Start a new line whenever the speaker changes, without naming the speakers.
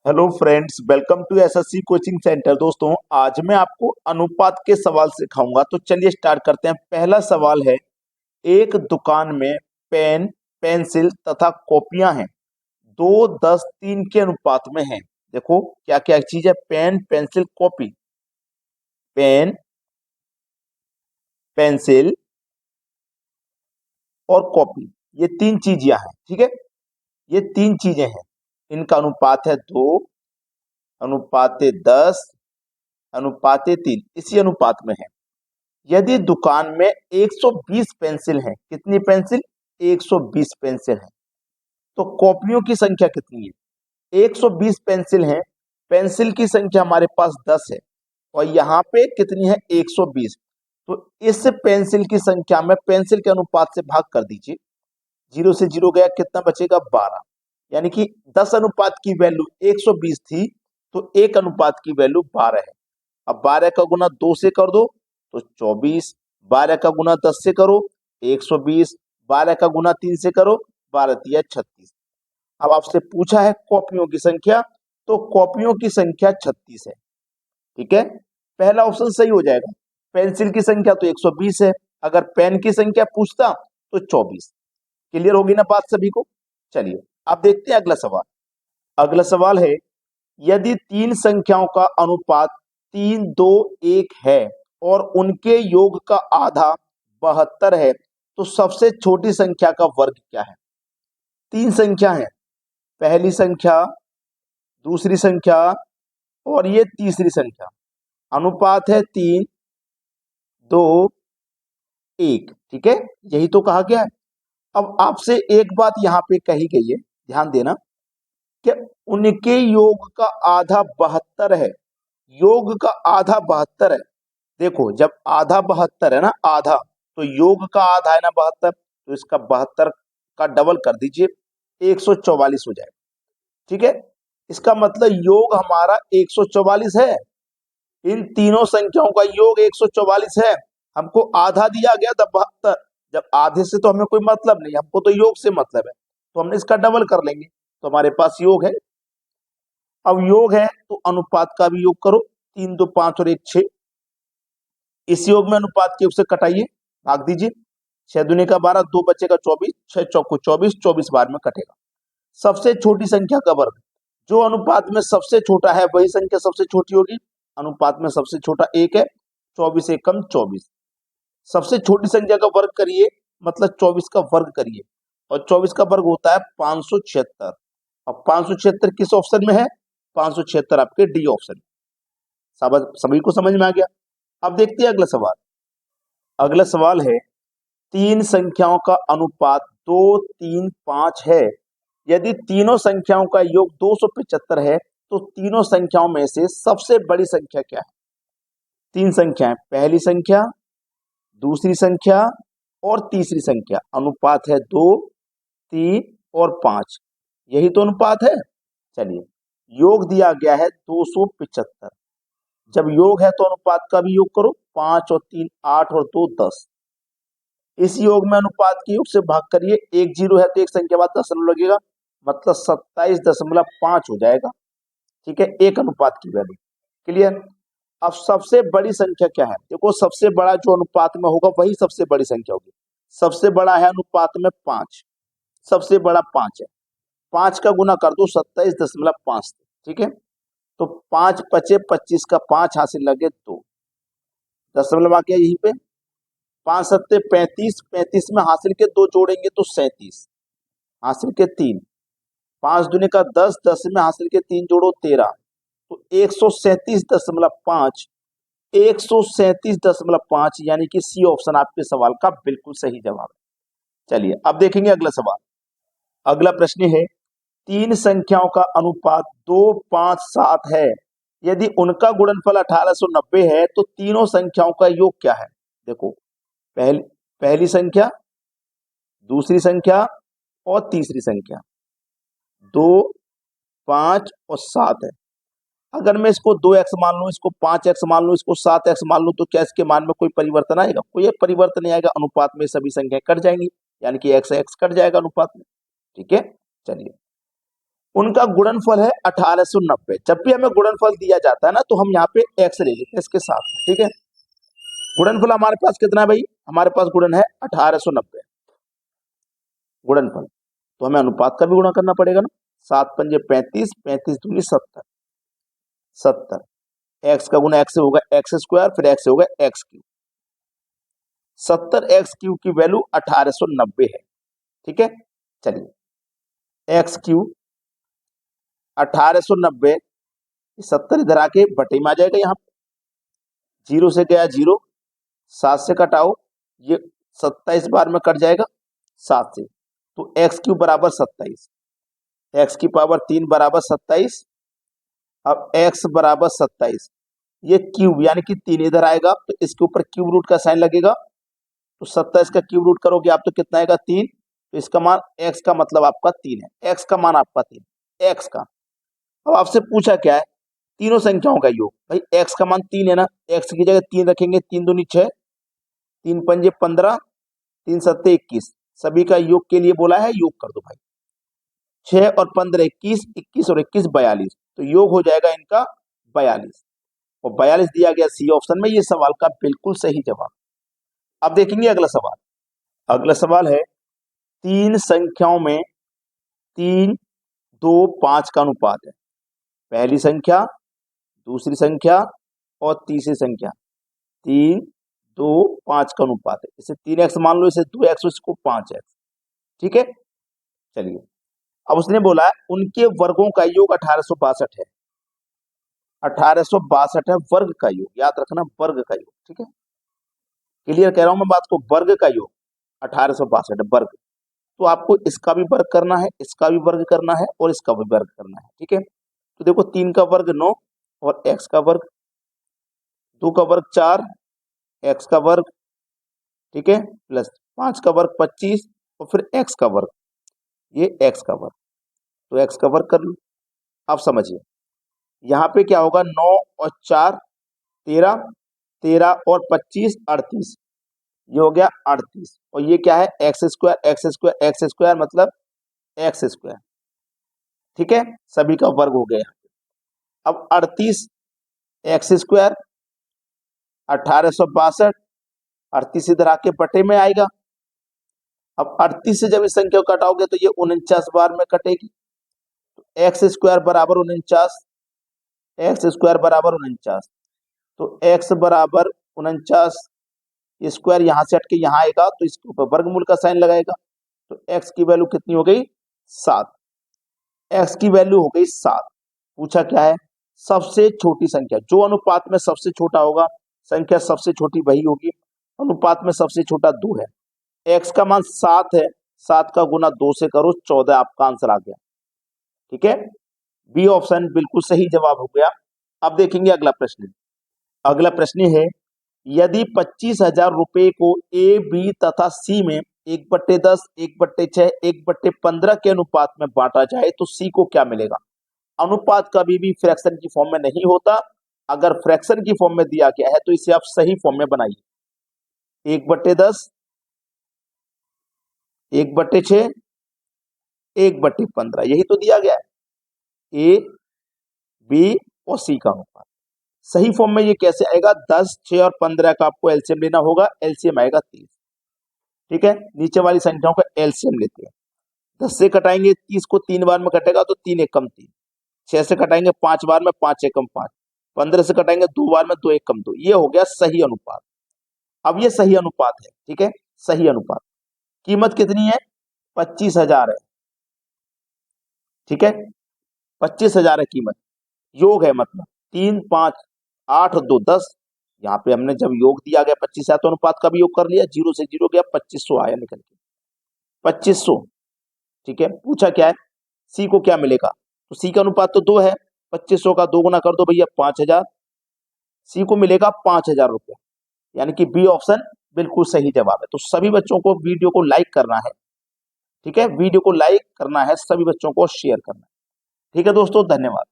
Hello friends, welcome to SSC coaching centre. दोस्तों, आज मैं आपको अनुपात के सवाल सिखाऊंगा। तो चलिए स्टार्ट करते हैं। पहला सवाल है, एक दुकान में पेन, पेंसिल तथा कॉपियां हैं। 2:10:3 के अनुपात में हैं। देखो क्या क्या चीज है, pen, pencil, copy. Pen, pencil और कॉपी, ये तीन चीजें हैं। ठीक है, ये तीन चीजें हैं। इनका अनुपात है 2 अनुपाते 10 अनुपाते 3, इसी अनुपात में है। यदि दुकान में 120 पेंसिल हैं, कितनी पेंसिल? 120 पेंसिल हैं। तो कॉपियों की संख्या कितनी है? 120 पेंसिल हैं। पेंसिल की संख्या हमारे पास 10 है और यहाँ पे कितनी है? 120। तो इस पेंसिल की संख्या में पेंसिल के अनुपात से भाग कर दीजिए। 0 से 0 गया, कितना बचेगा? 12। यानी कि 10 अनुपात की वैल्यू 120 थी, तो 1 अनुपात की वैल्यू 12 है। अब 12 का गुना 2 से कर दो तो 24। 12 का गुना 10 से करो 120। 12 का गुना 3 से करो 12 तिया 36। अब आपसे पूछा है कॉपियों की संख्या, तो कॉपियों की संख्या 36 है। ठीक है, पहला ऑप्शन सही हो जाएगा। पेंसिल की संख्या तो 120 है, अगर पेन की संख्या पूछता तो 24। क्लियर होगी ना बात सभी को? चलिए आप देखते हैं अगला सवाल। अगला सवाल है, यदि तीन संख्याओं का अनुपात 3, 2, 1 है और उनके योग का आधा 72 है, तो सबसे छोटी संख्या का वर्ग क्या है? तीन संख्या है, पहली संख्या, दूसरी संख्या और ये तीसरी संख्या। अनुपात है 3, 2, 1। ठीक है, यही तो कहा गया है। अब आपसे एक बात यहाँ पे कही गई है, ध्यान देना कि उनके योग का आधा 72 है। योग का आधा 72 है। देखो, जब आधा 72 है ना, आधा, तो योग का आधा है ना 72, तो इसका 72 का डबल कर दीजिए, 144 हो जाएगा। ठीक है, इसका मतलब योग हमारा 144 है। इन तीनों संख्याओं का योग 144 है। हमको आधा दिया गया था 72। जब आधे से तो हमें कोई मतलब नहीं, हमको तो योग से मतलब है, तो हमने इसका डबल कर लेंगे, तो हमारे पास योग है। अब योग है तो अनुपात का भी योग करो। 3, 2, 5 और 1, 6। इस योग में अनुपात के योग से कटाइए, भाग दीजिए। 6 दूनी का 12, 2 बचेगा 24, 6 चौको 24, 24 बार में कटेगा। सबसे छोटी संख्या का वर्ग, जो अनुपात में सबसे छोटा है वही संख्या सबसे छोटी होगी। अनुपात में सबसे छोटा 1 है, 24 एक कम 24। सबसे छोटी संख्या का वर्ग करिए, मतलब 24 का वर्ग करिए, और 24 का वर्ग होता है 576। अब 576 किस ऑप्शन में है? 576 आपके डी ऑप्शन में। सभी को समझ में आ गया? अब देखते हैं अगला सवाल। अगला सवाल है, तीन संख्याओं का अनुपात 2, 3, 5 है। यदि तीनों संख्याओं का योग 275 है, तो तीनों संख्याओं में से सबसे बड़ी संख्या क्या है? तीन संख्याएं, पहली संख्या, दूसरी संख्या और तीसरी संख्या। अनुपात है 2, 3 और 5। यही तो अनुपात है। चलिए, योग दिया गया है 275। जब योग है तो अनुपात का भी योग करो। 5 और 3 8 और 2 10। इस योग में अनुपात के योग से भाग करिए। 1 0 है तो एक संख्या बाद दशमलव लगेगा, मतलब 27.5 हो जाएगा। ठीक है, एक अनुपात की वैल्यू। क्लियर? अब सबसे बड़ी संख्या क्या है? देखो, सबसे बड़ा जो अनुपात में होगा वही सबसे बड़ी संख्या होगी। सबसे बड़ा है अनुपात में 5। सबसे बड़ा 5 है। 5 का गुना कर दो 27.5। ठीक है, तो 5 पचे 25 का 5 हासिल लगे 2। दशमलव आ गया यहीं पे। 5 सत्ते 35, 35 में हासिल के 2 जोड़ेंगे तो 37, हासिल के 3। 5 दूनी का 10, 10 में हासिल के 3 जोड़ो 13, तो 137.5। 137.5 यानी कि सी ऑप्शन आपके सवाल का बिल्कुल सही जवाब है। चलिए अब देखेंगे अगला सवाल। अगला प्रश्न है, तीन संख्याओं का अनुपात 2, 5, 7 है। यदि उनका गुणनफल 1890 है, तो तीनों संख्याओं का योग क्या है? देखो, पहली पहली संख्या, दूसरी संख्या और तीसरी संख्या। 2, 5 और 7 है। अगर मैं इसको 2x मान लूं, इसको 5x मान लूं, इसको 7x मान लूं, तो क्या इसके मान में कोई परिवर्तन आएगा? कोई परिवर्तन नहीं आएगा। अनुपात में सभी संख्याएं कट जाएंगी, यानी कि x x कट जाएगा अनुपात में। ठीक है, चलिए उनका गुणनफल है 1890। जब भी हमें गुणनफल दिया जाता है ना तो हम यहाँ पे x ले लेते हैं इसके साथ में, ठीक है। गुणनफल हमारे पास कितना है भाई, हमारे पास गुणन है 1890 गुणनफल, तो हमें अनुपात का भी गुणा करना पड़ेगा ना। 7 पंजे 35, 35 दूनी 70, 70 एक्स का गुना एक्स से होगा एक्स स्क्वायर, फिर एक्स से होगा एक्स क्यूब। 70 एक्स क्यूब की वैल्यू 1890 है, ठीक है। चलिए एक्स क्यूब 1890, 70 इधर आके बटे में आ जाएगा, यहाँ जीरो से गया जीरो, 7 से कटाओ, ये 27 बार में कट जाएगा 7 से, तो एक्स क्यूब बराबर 27, एक्स की पावर 3 बराबर 27। अब एक्स बराबर 27, ये क्यूब यानी कि 3 इधर आएगा तो इसके ऊपर क्यूब रूट का साइन लगेगा, तो 27 का क्यूब रूट करोगे आप तो कितना आएगा 3, तो इसका मान एक्स का मतलब आपका 3 है, एक्स का मान आपका 3, एक्स का। अब आपसे पूछा क्या है, तीनों संख्याओं का योग, भाई एक्स का मान 3 है ना, एक्स की जगह 3 रखेंगे, 3 दूनी 6, 3 पंजे 15, 3 सत्ते 21, सभी का योग के लिए बोला है, योग कर दो भाई। 6 और 15 21, 21 और 21 42, तो योग हो जाएगा इनका 42, और 42 दिया गया सी ऑप्शन में, ये सवाल का बिल्कुल सही जवाब। अब देखेंगे अगला सवाल। अगला सवाल है, तीन संख्याओं में 3, 2, 5 का अनुपात है। पहली संख्या, दूसरी संख्या और तीसरी संख्या, 3, 2, 5 का अनुपात है। इसे 3x मान लो, इसे 2x, इसको 5x, ठीक है। चलिए अब उसने बोला है उनके वर्गों का योग 1862 है। 1862 है वर्ग का योग, याद रखना वर्ग का योग, ठीक है। क्लियर कह रहा हूं मैं बात को, वर्ग का योग 1862 वर्ग, तो आपको इसका भी वर्ग करना है, इसका भी वर्ग करना है और इसका भी वर्ग करना है, ठीक है। तो देखो 3 का वर्ग 9 और x का वर्ग, 2 का वर्ग 4, x का वर्ग, ठीक है, प्लस 5 का वर्ग 25 और फिर x का वर्ग, ये x का वर्ग, तो x का वर्ग कर लो। अब समझिए यहाँ पे क्या होगा, 9 और 4 13, 13 और 25 38, ये हो गया 38, और ये क्या है x square, x square, x square मतलब एक्स स्क्वायर, ठीक है, सभी का वर्ग हो गया। अब 38 एक्स स्क्वायर 1862, 38 इधर आके बटे में आएगा। अब 38 से जब इस संख्या को कटाओगे तो ये 49 बार में कटेगी, तो एक्स स्क्वायर बराबर 49, एक्स स्क्वायर बराबर 49, तो एक्स बराबर 49 स्क्वायर यहां से हटके यहां आएगा तो इसके ऊपर वर्गमूल का साइन लगाएगा, तो एक्स की वैल्यू कितनी हो गई 7, एक्स की वैल्यू हो गई 7। पूछा क्या है, सबसे छोटी संख्या, जो अनुपात में सबसे छोटा होगा, संख्या सबसे छोटी वही होगी, अनुपात में सबसे छोटा 2 है, एक्स का मान 7 है, 7 का गुना 2 से करो 14, आपका आंसर आ गया, ठीक है। बी ऑप्शन बिल्कुल सही जवाब हो गया। अब देखेंगे अगला प्रश्न। अगला प्रश्न है, यदि 25,000 रुपए को ए, बी तथा सी में 1/10, 1/6, 1/15 के अनुपात में बांटा जाए तो सी को क्या मिलेगा। अनुपात कभी भी फ्रैक्शन की फॉर्म में नहीं होता, अगर फ्रैक्शन की फॉर्म में दिया गया है तो इसे आप सही फॉर्म में बनाइए। 1/10, 1/6, 1/15, यही तो दिया गया है, ए, बी और सी का अनुपात। सही फॉर्म में ये कैसे आएगा, 10, 6 और 15 का आपको एलसीएम लेना होगा, एलसीएम आएगा 30, ठीक है। नीचे वाली संख्याओं का एलसीएम लेते हैं, 10 से कटाएंगे 30 को 3 बार में कटेगा तो 3 एकम 3, 6 से कटाएंगे 5 बार में 5 एकम 5, 15 से कटाएंगे 2 बार में 2 एकम 2, ये हो गया सही अनुपात। अब ये सही अनुपात है, ठीक है, सही अनुपात। कीमत कितनी है, 25,000 है, ठीक है, 25,000 है कीमत, योग है मतलब 3, 5, 8 और 2 10, यहाँ पे हमने जब योग दिया गया 25 है तो अनुपात का भी योग कर लिया, 0 से 0 गया, 2500 आया निकल के, 2500, ठीक है। पूछा क्या है, सी को क्या मिलेगा, तो सी का अनुपात तो 2 है, 2500 का 2 गुना कर दो भैया 5,000, सी को मिलेगा 5,000 रुपये, यानी कि बी ऑप्शन बिल्कुल सही जवाब है। तो सभी बच्चों को वीडियो को लाइक करना है, ठीक है, वीडियो को लाइक करना है, सभी बच्चों को शेयर करना है, ठीक है दोस्तों, धन्यवाद।